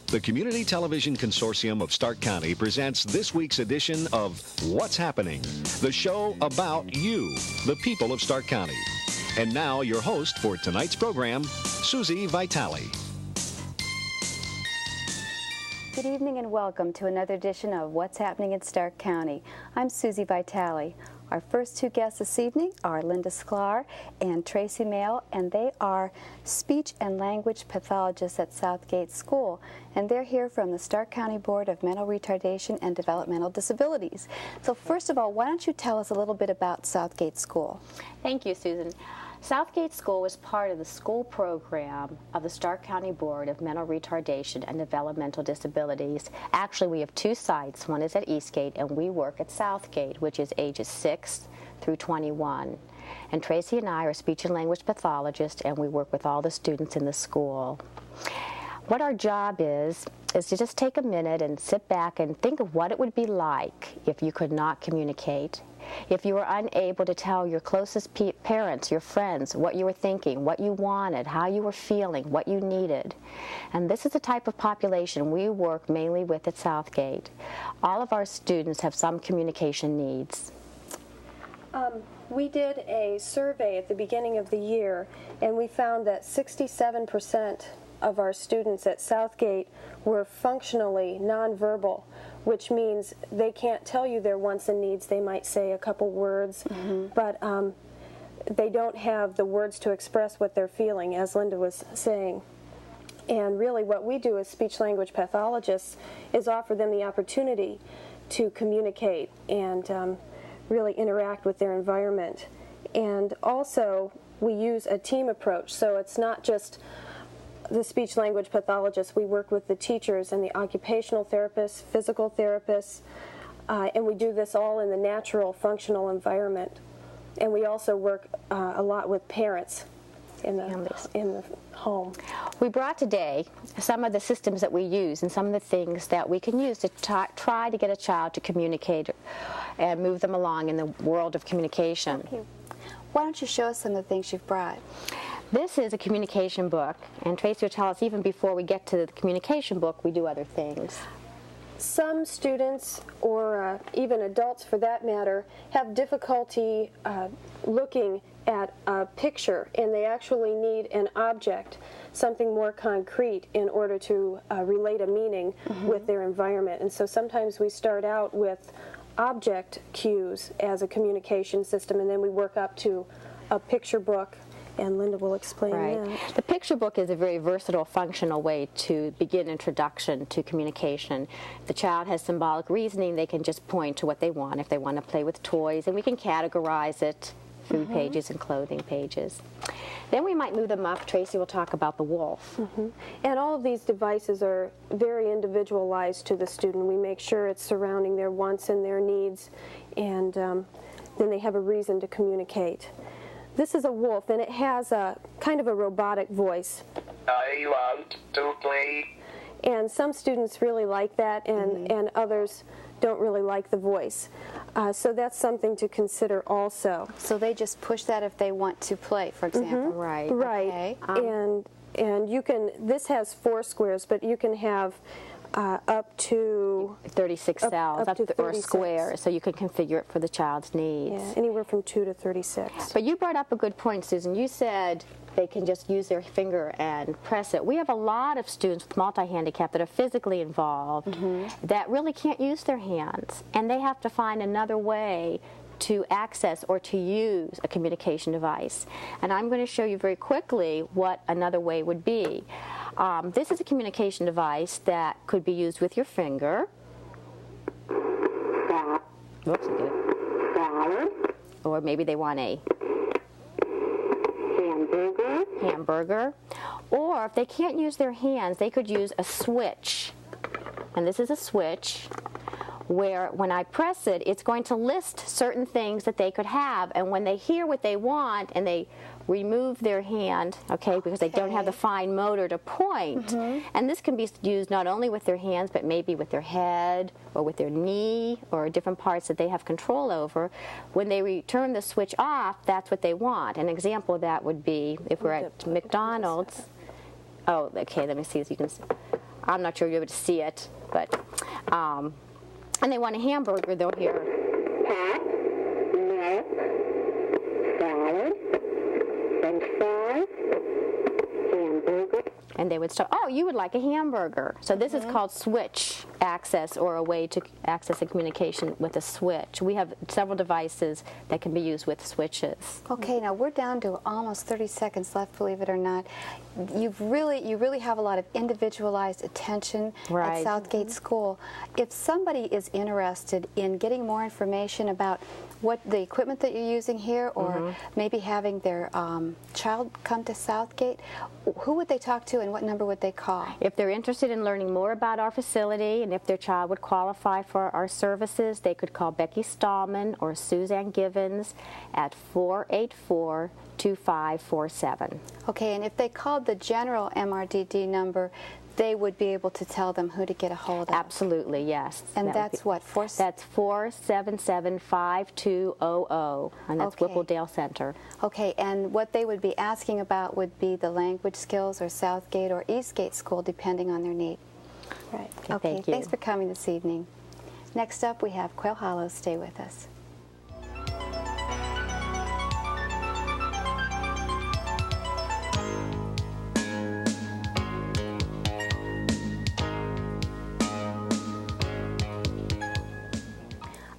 The Community Television Consortium of Stark County presents this week's edition of What's Happening, the show about you, the people of Stark County. And now your host for tonight's program, Susie Vitale. Good evening and welcome to another edition of What's Happening in Stark County. I'm Susie Vitale. Our first two guests this evening are Linda Sklar and Tracy Mail, and they are speech and language pathologists at Southgate School. And they're here from the Stark County Board of Mental Retardation and Developmental Disabilities. So first of all, why don't you tell us a little bit about Southgate School? Thank you, Susan. Southgate School was part of the school program of the Stark County Board of Mental Retardation and Developmental Disabilities. Actually, we have two sites. One is at Eastgate, and we work at Southgate, which is ages 6 through 21. And Tracy and I are speech and language pathologists, and we work with all the students in the school. What our job is to just take a minute and sit back and think of what it would be like if you could not communicate. If you were unable to tell your closest parents, your friends, what you were thinking, what you wanted, how you were feeling, what you needed. And this is the type of population we work mainly with at Southgate. All of our students have some communication needs. We did a survey at the beginning of the year, and we found that 67% of our students at Southgate were functionally nonverbal, which means they can't tell you their wants and needs. They might say a couple words, but they don't have the words to express what they're feeling, as Linda was saying. And really what we do as speech-language pathologists is offer them the opportunity to communicate and really interact with their environment. And also we use a team approach, so it's not just the speech-language pathologists. We work with the teachers and the occupational therapists, physical therapists, and we do this all in the natural, functional environment. And we also work a lot with parents in the home. We brought today some of the systems that we use and some of the things that we can use to try to get a child to communicate and move them along in the world of communication. Okay. Why don't you show us some of the things you've brought? This is a communication book, and Tracy will tell us even before we get to the communication book, we do other things. Some students, or even adults for that matter, have difficulty looking at a picture, and they actually need an object, something more concrete, in order to relate a meaning with their environment. And so sometimes we start out with object cues as a communication system, and then we work up to a picture book. And Linda will explain that. The picture book is a very versatile, functional way to begin introduction to communication. If the child has symbolic reasoning, they can just point to what they want. If they want to play with toys, and we can categorize it, food pages and clothing pages. Then we might move them up. Tracy will talk about the wolf. And all of these devices are very individualized to the student. We make sure it's surrounding their wants and their needs, and then they have a reason to communicate. This is a wolf, and it has a kind of a robotic voice. I want to play. And some students really like that, and others don't really like the voice. So that's something to consider also. So they just push that if they want to play, for example. Right. Right. Okay. And you can, this has 4 squares, but you can have up to 36 cells, up to 36. or squares, so you can configure it for the child's needs. Yeah, anywhere from 2 to 36. But you brought up a good point, Susan. You said they can just use their finger and press it. We have a lot of students with multi-handicap that are physically involved that really can't use their hands, and they have to find another way to access or to use a communication device. And I'm going to show you very quickly what another way would be. This is a communication device that could be used with your finger. Whoops, or maybe they want a hamburger. Or if they can't use their hands, they could use a switch. And this is a switch where when I press it, it's going to list certain things that they could have, and when they hear what they want and they remove their hand, because they don't have the fine motor to point, and this can be used not only with their hands but maybe with their head or with their knee or different parts that they have control over. When they turn the switch off, that's what they want. An example of that would be if we're at McDonald's. Oh, okay, let me see if you can see. I'm not sure you'll be able to see it, but, and they want a hamburger, they'll hear. Hot, milk, salad, French fries, hamburger. And they would start, oh, you would like a hamburger. So this is called switch access, or a way to access a communication with a switch. We have several devices that can be used with switches. Okay, now we're down to almost 30 seconds left, believe it or not. You really have a lot of individualized attention at Southgate School. If somebody is interested in getting more information about what the equipment that you're using here, or maybe having their child come to Southgate, who would they talk to and what number would they call? If they're interested in learning more about our facility and if their child would qualify for our services, they could call Becky Stallman or Suzanne Givens at 484-2547. Okay, and if they called the general MRDD number, they would be able to tell them who to get a hold of. Absolutely, yes. And that's what? That's 477-5200, and that's Whippledale Center. Okay, and what they would be asking about would be the language skills or Southgate or Eastgate School, depending on their need. Right. Okay, Thank you. Thanks for coming this evening. Next up, we have Quail Hollow. Stay with us.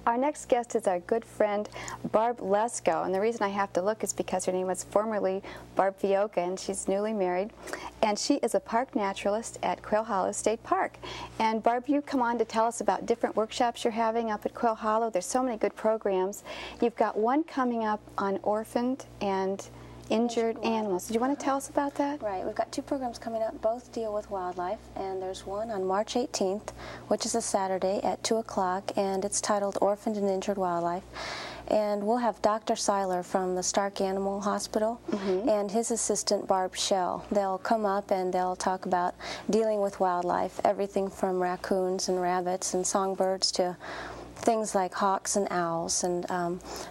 Our next guest is our good friend Barb Lesko, and the reason I have to look is because her name was formerly Barb Fioca, and she's newly married, and she is a park naturalist at Quail Hollow State Park. And Barb, you come on to tell us about different workshops you're having up at Quail Hollow. There's so many good programs. You've got one coming up on orphaned and injured animals. Do you want to tell us about that? Right. We've got two programs coming up. Both deal with wildlife, and there's one on March 18th, which is a Saturday at 2 o'clock, and it's titled Orphaned and Injured Wildlife. And we'll have Dr. Seiler from the Stark Animal Hospital and his assistant Barb Shell. They'll come up and they'll talk about dealing with wildlife, everything from raccoons and rabbits and songbirds to things like hawks and owls, and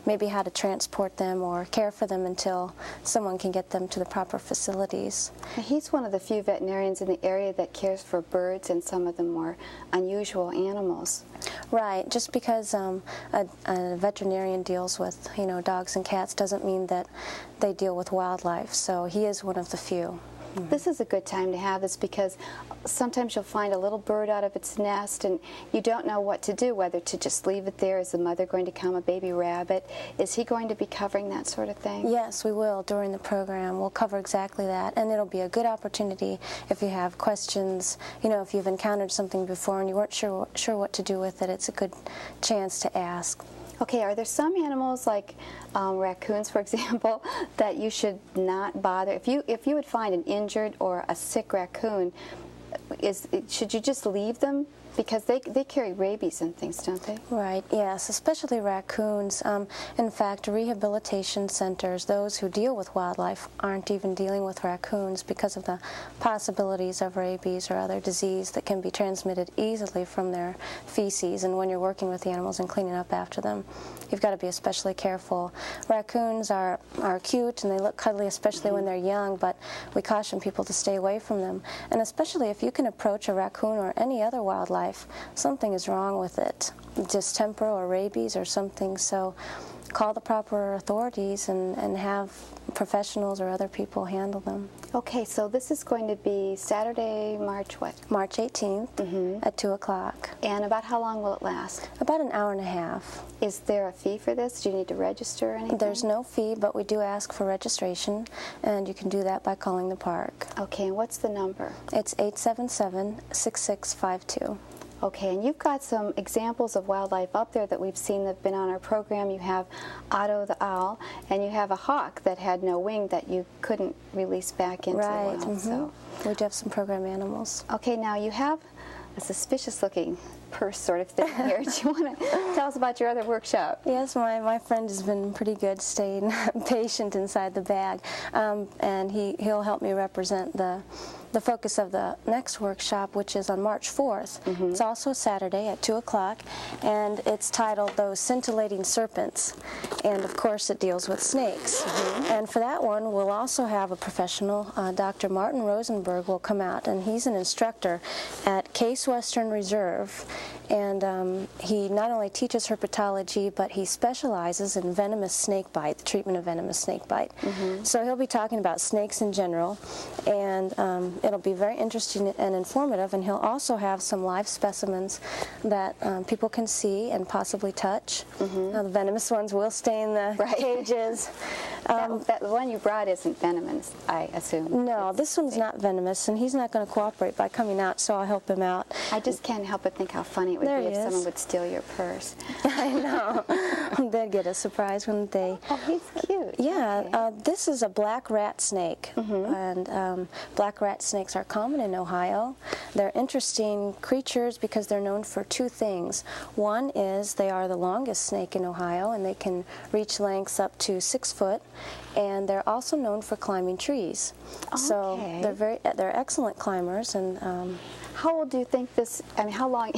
maybe how to transport them or care for them until someone can get them to the proper facilities. He's one of the few veterinarians in the area that cares for birds and some of the more unusual animals. Right. Just because a veterinarian deals with, dogs and cats doesn't mean that they deal with wildlife. So he is one of the few. This is a good time to have this because sometimes you'll find a little bird out of its nest and you don't know what to do, whether to just leave it there. Is the mother going to come, a baby rabbit? Is he going to be covering that sort of thing? Yes, we will during the program. We'll cover exactly that, and it'll be a good opportunity if you have questions, if you've encountered something before and you weren't sure what to do with it, it's a good chance to ask. Okay, are there some animals like raccoons, for example, that you should not bother? If you would find an injured or a sick raccoon, should you just leave them? Because they carry rabies and things, don't they? Right, yes, especially raccoons. In fact, rehabilitation centers, those who deal with wildlife, aren't even dealing with raccoons because of the possibilities of rabies or other disease that can be transmitted easily from their feces. And when you're working with the animals and cleaning up after them, you've got to be especially careful. Raccoons are cute and they look cuddly, especially when they're young, but we caution people to stay away from them. And especially if you can approach a raccoon or any other wildlife, something is wrong with it, distemper or rabies or something. So call the proper authorities and have professionals or other people handle them. Okay, so this is going to be Saturday, March what? March 18th at 2 o'clock. And about how long will it last? About an hour and a half. Is there a fee for this? Do you need to register or anything? There's no fee, but we do ask for registration, and you can do that by calling the park. Okay, and what's the number? It's 877-6652. Okay, and you've got some examples of wildlife up there that we've seen that have been on our program. You have Otto the owl, and you have a hawk that had no wing that you couldn't release back into the wild. So. We do have some program animals. Okay, now you have a suspicious-looking purse sort of thing here. Do you want to tell us about your other workshop? Yes, my friend has been pretty good staying patient inside the bag, and he'll help me represent the focus of the next workshop, which is on March 4th. It's also Saturday at 2 o'clock, and it's titled Those Scintillating Serpents, and of course it deals with snakes. And for that one, we'll also have a professional, Dr. Martin Rosenberg will come out, and he's an instructor at Case Western Reserve, and he not only teaches herpetology, but he specializes in venomous snake bite, the treatment of venomous snake bite. So he'll be talking about snakes in general, and it'll be very interesting and informative, and he'll also have some live specimens that people can see and possibly touch. Now, the venomous ones will stay in the cages. That one you brought isn't venomous, I assume. No, this one's not venomous, and he's not going to cooperate by coming out, so I'll help him out. I just can't help but think how funny it would be if someone would steal your purse. I know. They'd get a surprise, wouldn't they? Oh, he's cute. Yeah, Okay. this is a black rat snake, and black rat snakes are common in Ohio. They're interesting creatures because they're known for two things. One is they are the longest snake in Ohio, and they can reach lengths up to 6 foot, and they're also known for climbing trees. So they're excellent climbers. And how old do you think this? I mean, how long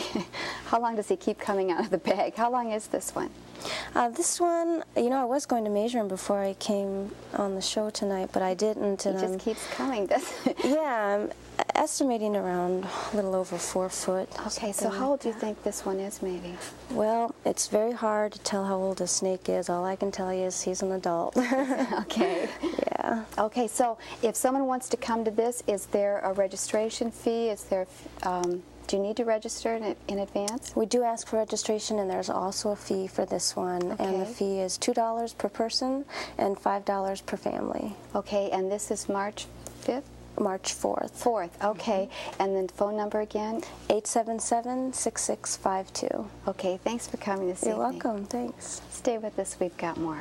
does he keep coming out of the bag? How long is this one? This one, you know, I was going to measure him before I came on the show tonight, but I didn't. He just keeps coming, doesn't it? Yeah, I'm estimating around a little over 4 foot. Okay, so how old do you think this one is, maybe? Well, it's very hard to tell how old a snake is. All I can tell you is he's an adult. Okay. Yeah. Okay, so if someone wants to come to this, is there a registration fee? Is there, do you need to register in advance? We do ask for registration, and there's also a fee for this one. Okay. And the fee is $2 per person and $5 per family. Okay, and this is March 5th? March 4th. 4th, okay. And then phone number again? 877-6652. Okay, thanks for coming this evening. You're welcome, thanks. Stay with us, we've got more.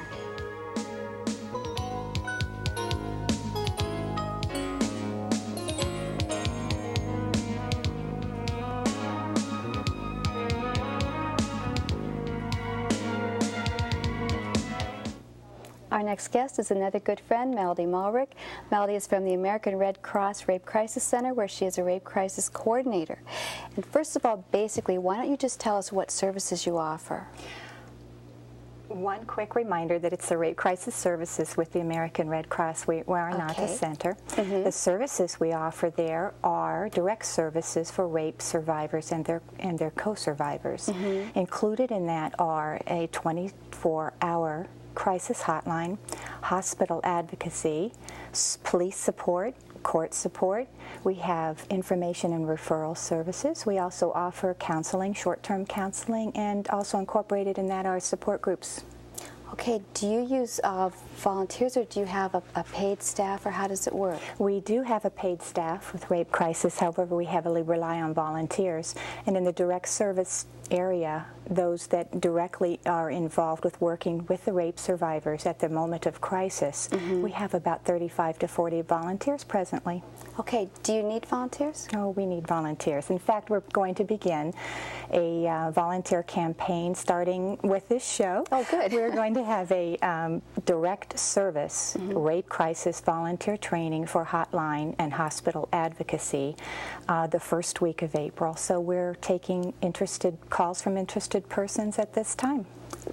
Our next guest is another good friend, Melody Malrick. Melody is from the American Red Cross Rape Crisis Center, where she is a rape crisis coordinator. And first of all, basically, why don't you just tell us what services you offer? One quick reminder that it's the Rape Crisis Services with the American Red Cross. We are not a center. The services we offer there are direct services for rape survivors and their co-survivors. Included in that are a 24-hour crisis hotline, hospital advocacy, police support, court support. We have information and referral services. We also offer counseling, short-term counseling, and also incorporated in that are support groups. Okay, do you use volunteers, or do you have a paid staff, or how does it work? We do have a paid staff with Rape Crisis. However, we heavily rely on volunteers. And in the direct service area, those that directly are involved with working with the rape survivors at the moment of crisis, we have about 35 to 40 volunteers presently. Okay, do you need volunteers? Oh, we need volunteers. In fact, we're going to begin a volunteer campaign starting with this show. Oh, good. We're going to have a direct service rape crisis volunteer training for hotline and hospital advocacy the first week of April. So we're taking calls from interested persons at this time.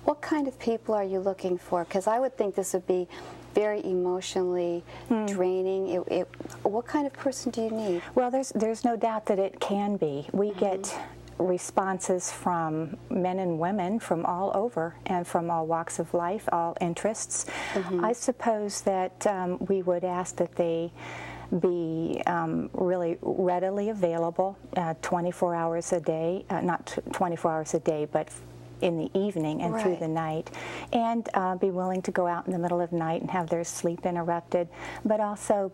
What kind of people are you looking for? Because I would think this would be very emotionally draining. What kind of person do you need? Well, there's no doubt that it can be. We get responses from men and women from all over and from all walks of life, all interests. I suppose that we would ask that they be really readily available 24 hours a day, not 24 hours a day, but in the evening and through the night, and be willing to go out in the middle of the night and have their sleep interrupted, but also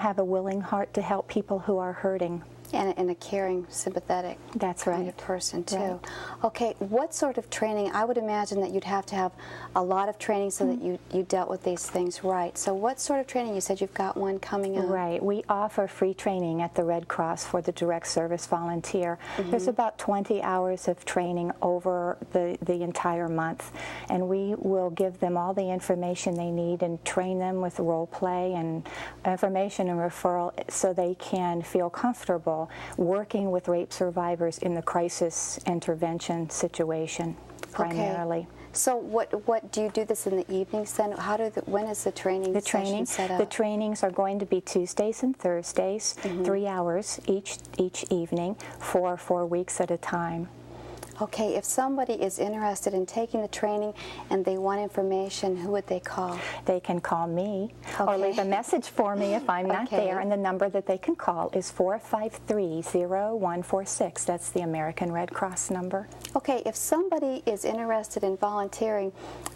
have a willing heart to help people who are hurting. And a caring, sympathetic That's kind right. of person, too. Right. Okay, what sort of training? I would imagine that you'd have to have a lot of training so that you dealt with these things right. So what sort of training? You said you've got one coming up. Right. We offer free training at the Red Cross for the direct service volunteer. There's about 20 hours of training over the entire month, and we will give them all the information they need and train them with role play and information and referral so they can feel comfortable working with rape survivors in the crisis intervention situation primarily. Okay. So what do you do this in the evenings then? When is the training session set up? The trainings are going to be Tuesdays and Thursdays, 3 hours each evening for 4 weeks at a time. Okay, if somebody is interested in taking the training and they want information, who would they call? They can call me or leave a message for me if I'm not there, and the number that they can call is 453-0146. That's the American Red Cross number. Okay, if somebody is interested in volunteering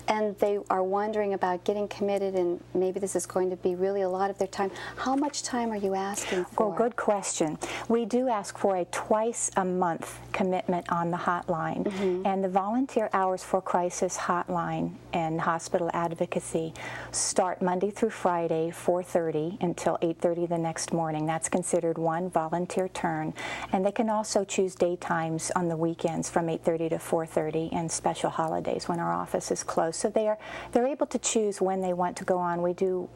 and they are wondering about getting committed and maybe this is going to be really a lot of their time, how much time are you asking for? Well, good question. We do ask for a twice-a-month commitment on the hotline, and the volunteer hours for crisis hotline and hospital advocacy start Monday through Friday, 4:30 until 8:30 the next morning. That's considered one volunteer turn, and they can also choose daytimes on the weekends from 8:30 to 4:30 and special holidays when our office is closed. So they're able to choose when they want to go on. We do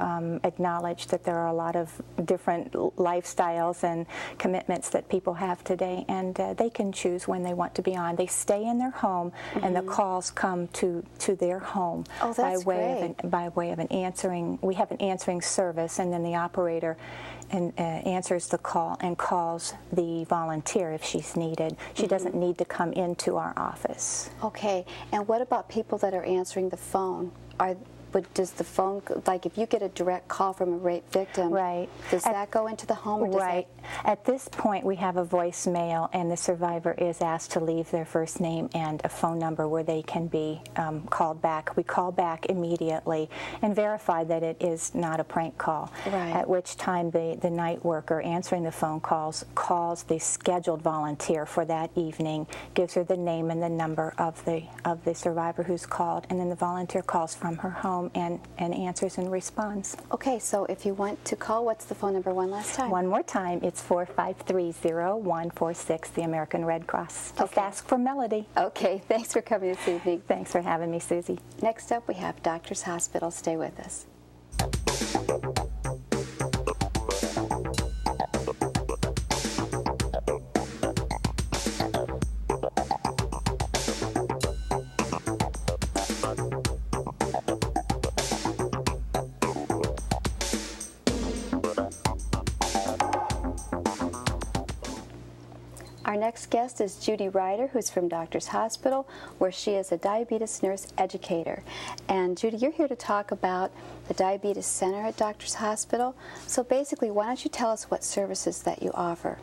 acknowledge that there are a lot of different lifestyles and commitments that people have today, and they can choose when they want to be on. They stay in their home, and the calls come to their home by way of an answering. We have an answering service, and then the operator answers the call and calls the volunteer if she's needed. She doesn't need to come into our office. Okay, and what about people that are answering the phone? But does the phone, like if you get a direct call from a rape victim, does that go into the home? Or does At this point, we have a voicemail, and the survivor is asked to leave their first name and a phone number where they can be called back. We call back immediately and verify that it is not a prank call, at which time the night worker answering the phone calls the scheduled volunteer for that evening, gives her the name and the number of the survivor who's called, and then the volunteer calls from her home and answers and responds. Okay, so if you want to call, what's the phone number one last time? One more time, it's 453-0146, the American Red Cross. Just ask for Melody. Okay, thanks for coming this evening. Thanks for having me, Susie. Next up, we have Doctors Hospital. Stay with us. Our next guest is Judy Ryder, who's from Doctors Hospital, where she is a diabetes nurse educator. And Judy, you're here to talk about the Diabetes Center at Doctors Hospital. So basically, why don't you tell us what services that you offer?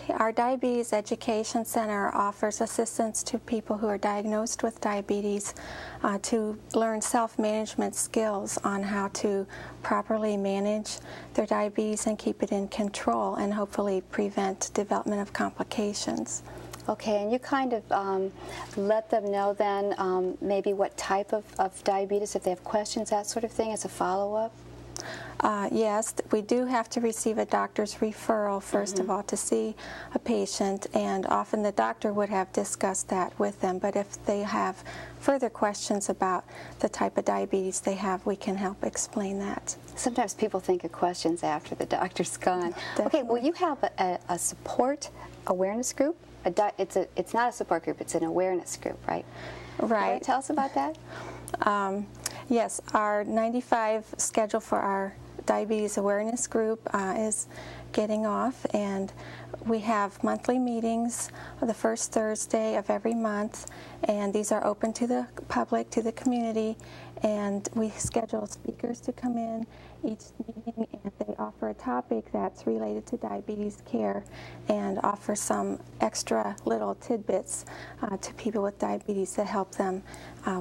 Our Diabetes Education Center offers assistance to people who are diagnosed with diabetes to learn self-management skills on how to properly manage their diabetes and keep it in control and hopefully prevent development of complications. Okay, and you kind of let them know then maybe what type of diabetes, if they have questions, that sort of thing, as a follow-up? Yes, we do have to receive a doctor's referral, first of all, to see a patient, and often the doctor would have discussed that with them. But if they have further questions about the type of diabetes they have, we can help explain that. Sometimes people think of questions after the doctor's gone. Okay, well, you have a support awareness group. It's not a support group, it's an awareness group, right? Right. Can you tell us about that? Yes, our 95 schedule for our diabetes awareness group is getting off, and we have monthly meetings the first Thursday of every month, and these are open to the public, to the community, and we schedule speakers to come in each meeting, and they offer a topic that's related to diabetes care and offer some extra little tidbits to people with diabetes that help them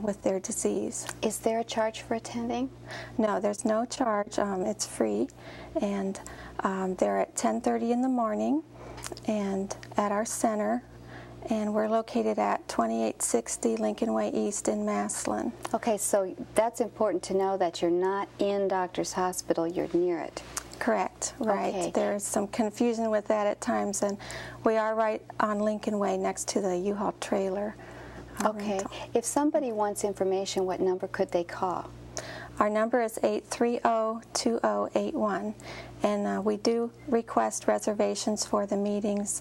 with their disease. Is there a charge for attending? No, there's no charge. It's free, and they're at 10:30 in the morning, and at our center, and we're located at 2860 Lincoln Way East in Massillon. Okay, so that's important to know that you're not in Doctor's Hospital, you're near it. Correct, right. Okay. There's some confusion with that at times, and we are right on Lincoln Way next to the U-Haul trailer. Okay. rental. If somebody wants information, what number could they call? Our number is 830-2081, and we do request reservations for the meetings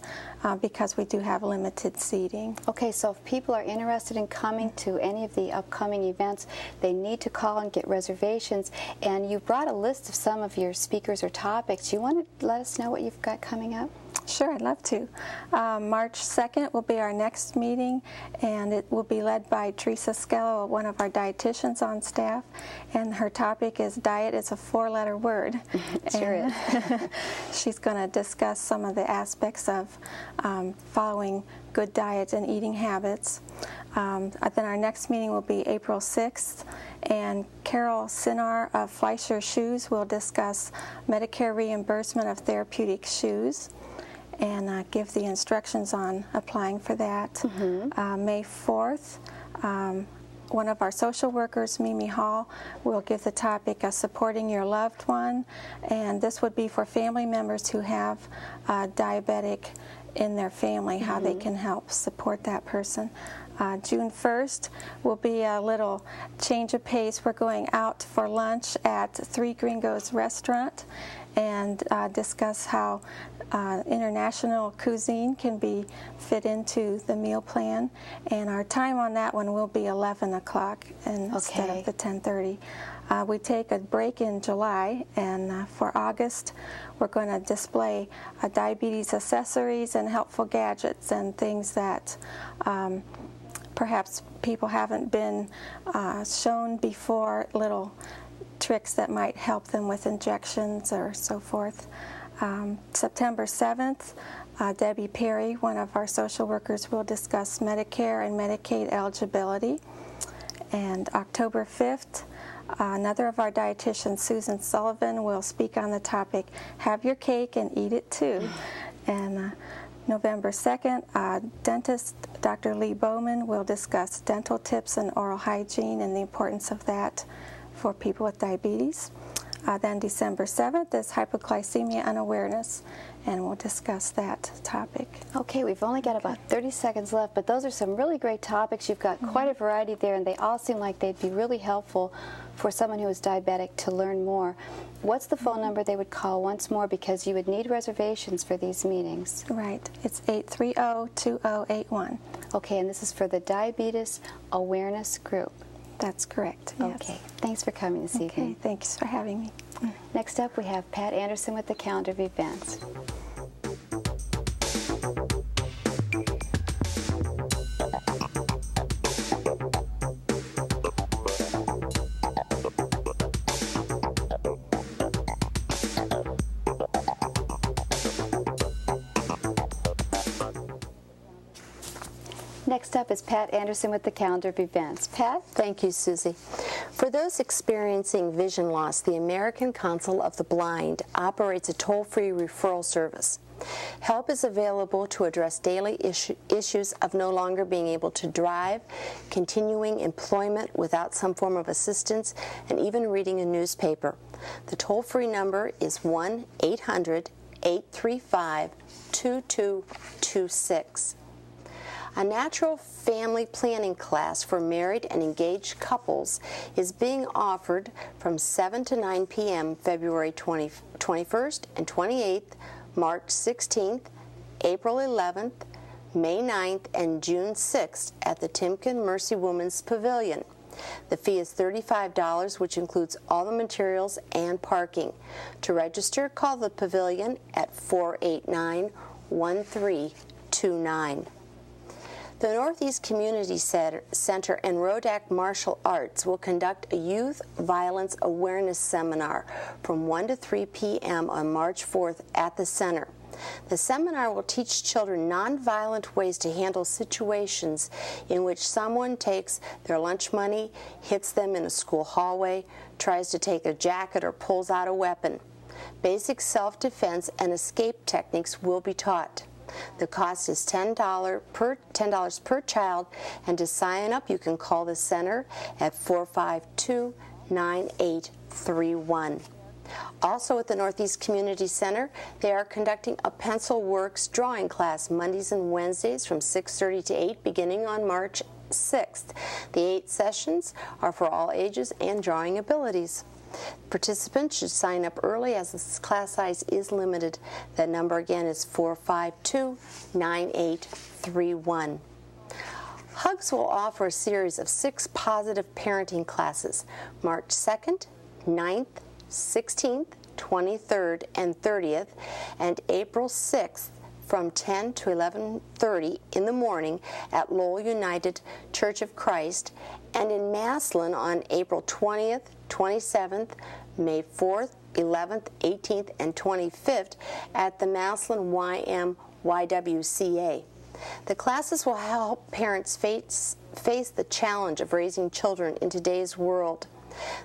because we do have limited seating. Okay, so if people are interested in coming to any of the upcoming events, they need to call and get reservations. And you brought a list of some of your speakers or topics. You want to let us know what you've got coming up? Sure, I'd love to. March 2nd will be our next meeting, and it will be led by Teresa Skello, one of our dietitians on staff, and her topic is diet is a 4-letter word. Sure is. She's going to discuss some of the aspects of following good diet and eating habits. Then our next meeting will be April 6th, and Carol Sinar of Fleischer Shoes will discuss Medicare reimbursement of therapeutic shoes and give the instructions on applying for that. Mm-hmm. May 4th, one of our social workers, Mimi Hall, will give the topic of supporting your loved one, and this would be for family members who have diabetic in their family, how they can help support that person. June 1st will be a little change of pace. We're going out for lunch at Three Gringos Restaurant and discuss how international cuisine can be fit into the meal plan. And our time on that one will be 11 o'clock instead of the 10:30. We take a break in July, and for August, we're going to display diabetes accessories and helpful gadgets and things that perhaps people haven't been shown before, little tricks that might help them with injections or so forth. September 7th, Debbie Perry, one of our social workers, will discuss Medicare and Medicaid eligibility. And October 5th, another of our dietitians, Susan Sullivan, will speak on the topic, Have Your Cake and Eat It Too. And November 2nd, dentist Dr. Lee Bowman will discuss dental tips and oral hygiene and the importance of that for people with diabetes. Then December 7th is hypoglycemia and awareness, and we'll discuss that topic. Okay, we've only got about 30 seconds left, but those are some really great topics. You've got quite a variety there, and they all seem like they'd be really helpful for someone who is diabetic to learn more. What's the phone number they would call once more, because you would need reservations for these meetings? Right. It's 830-2081. Okay, and this is for the Diabetes Awareness Group. That's correct. Yes. Okay, thanks for coming this evening. Thanks for having me. Next up, we have Pat Anderson with the calendar of events. Next up is Pat Anderson with the calendar of events. Pat? Thank you, Susie. For those experiencing vision loss, the American Council of the Blind operates a toll-free referral service. Help is available to address daily issues of no longer being able to drive, continuing employment without some form of assistance, and even reading a newspaper. The toll-free number is 1-800-835-2226. A natural family planning class for married and engaged couples is being offered from 7 to 9 p.m. February 21st and 28th, March 16th, April 11th, May 9th, and June 6th at the Timken Mercy Women's Pavilion. The fee is $35, which includes all the materials and parking. To register, call the pavilion at 489-1329. The Northeast Community Center and Rodak Martial Arts will conduct a youth violence awareness seminar from 1 to 3 p.m. on March 4th at the center. The seminar will teach children nonviolent ways to handle situations in which someone takes their lunch money, hits them in a school hallway, tries to take a jacket, or pulls out a weapon. Basic self-defense and escape techniques will be taught. The cost is $10 per child, and to sign up, you can call the center at 452-9831. Also at the Northeast Community Center, they are conducting a Pencil Works drawing class Mondays and Wednesdays from 6:30 to 8, beginning on March 6th. The 8 sessions are for all ages and drawing abilities. Participants should sign up early as the class size is limited. That number again is 452-9831. Hugs will offer a series of 6 positive parenting classes, March 2nd, 9th, 16th, 23rd, and 30th, and April 6th from 10 to 11:30 in the morning at Lowell United Church of Christ, and in Massillon on April 20th, 27th, May 4th, 11th, 18th, and 25th at the Massillon YMYWCA. The classes will help parents face the challenge of raising children in today's world.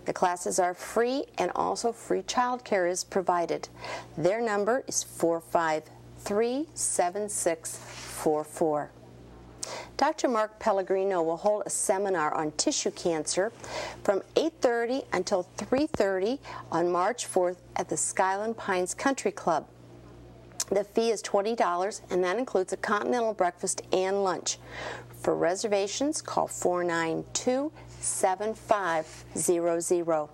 The classes are free, and also free childcare is provided. Their number is 453-7644. Dr. Mark Pellegrino will hold a seminar on tissue cancer from 8:30 until 3:30 on March 4th at the Skyland Pines Country Club. The fee is $20, and that includes a continental breakfast and lunch. For reservations, call 492-7500.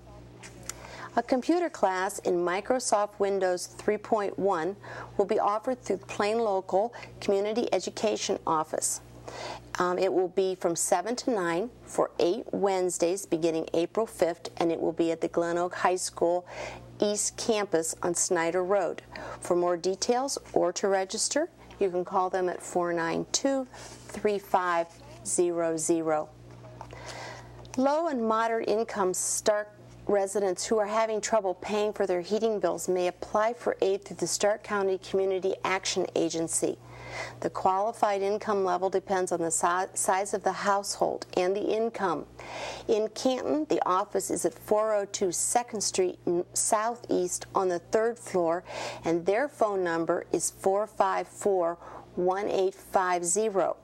A computer class in Microsoft Windows 3.1 will be offered through the Plain Local Community Education Office. It will be from 7 to 9 for 8 Wednesdays beginning April 5th, and it will be at the Glen Oak High School East Campus on Snyder Road. For more details or to register, you can call them at 492-3500. Low and moderate income Stark residents who are having trouble paying for their heating bills may apply for aid through the Stark County Community Action Agency. The qualified income level depends on the size of the household and the income. In Canton, the office is at 402 2nd Street Southeast on the 3rd floor, and their phone number is 454-1850.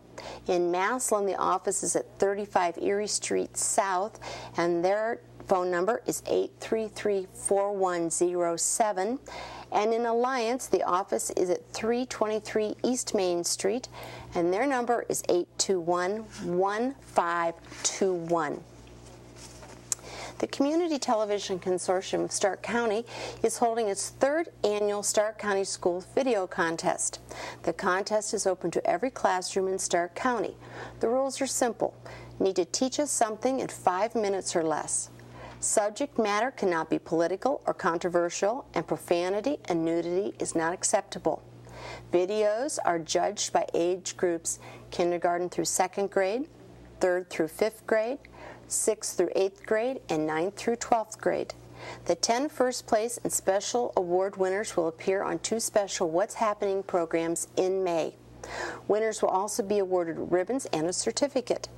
In Massillon, the office is at 35 Erie Street South, and their phone number is 833-4107. And in Alliance, the office is at 323 East Main Street, and their number is 821-1521. The Community Television Consortium of Stark County is holding its 3rd annual Stark County School Video Contest. The contest is open to every classroom in Stark County. The rules are simple. You need to teach us something in 5 minutes or less. Subject matter cannot be political or controversial, and profanity and nudity is not acceptable. Videos are judged by age groups kindergarten through 2nd grade, 3rd through 5th grade, 6th through 8th grade, and 9th through 12th grade. The 10 first place and special award winners will appear on 2 special What's Happening programs in May. Winners will also be awarded ribbons and a certificate.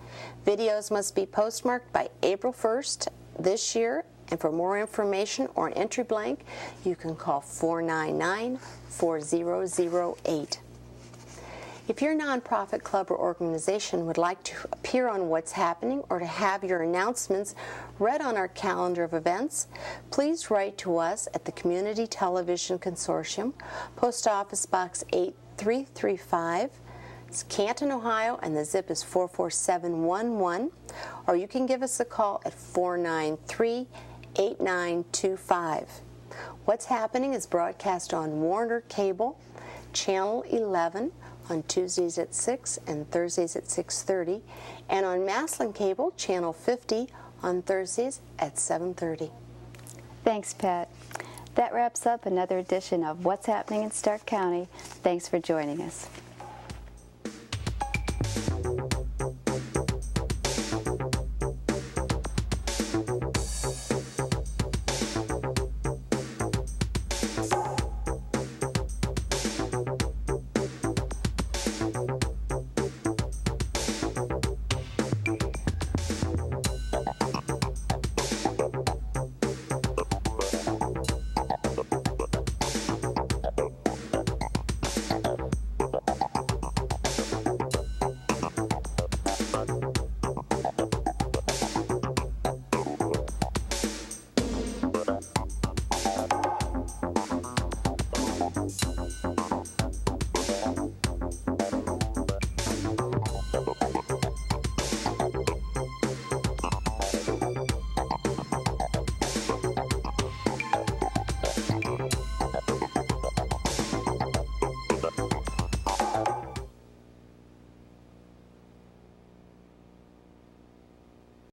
Videos must be postmarked by April 1st this year, and for more information or an entry blank, you can call 499-4008. If your nonprofit club or organization would like to appear on What's Happening or to have your announcements read on our calendar of events, please write to us at the Community Television Consortium, Post Office Box 8335, it's Canton, Ohio, and the zip is 44711, or you can give us a call at 493-8925. What's Happening is broadcast on Warner Cable, Channel 11, on Tuesdays at 6 and Thursdays at 6:30, and on Massillon Cable, Channel 50, on Thursdays at 7:30. Thanks, Pat. That wraps up another edition of What's Happening in Stark County. Thanks for joining us.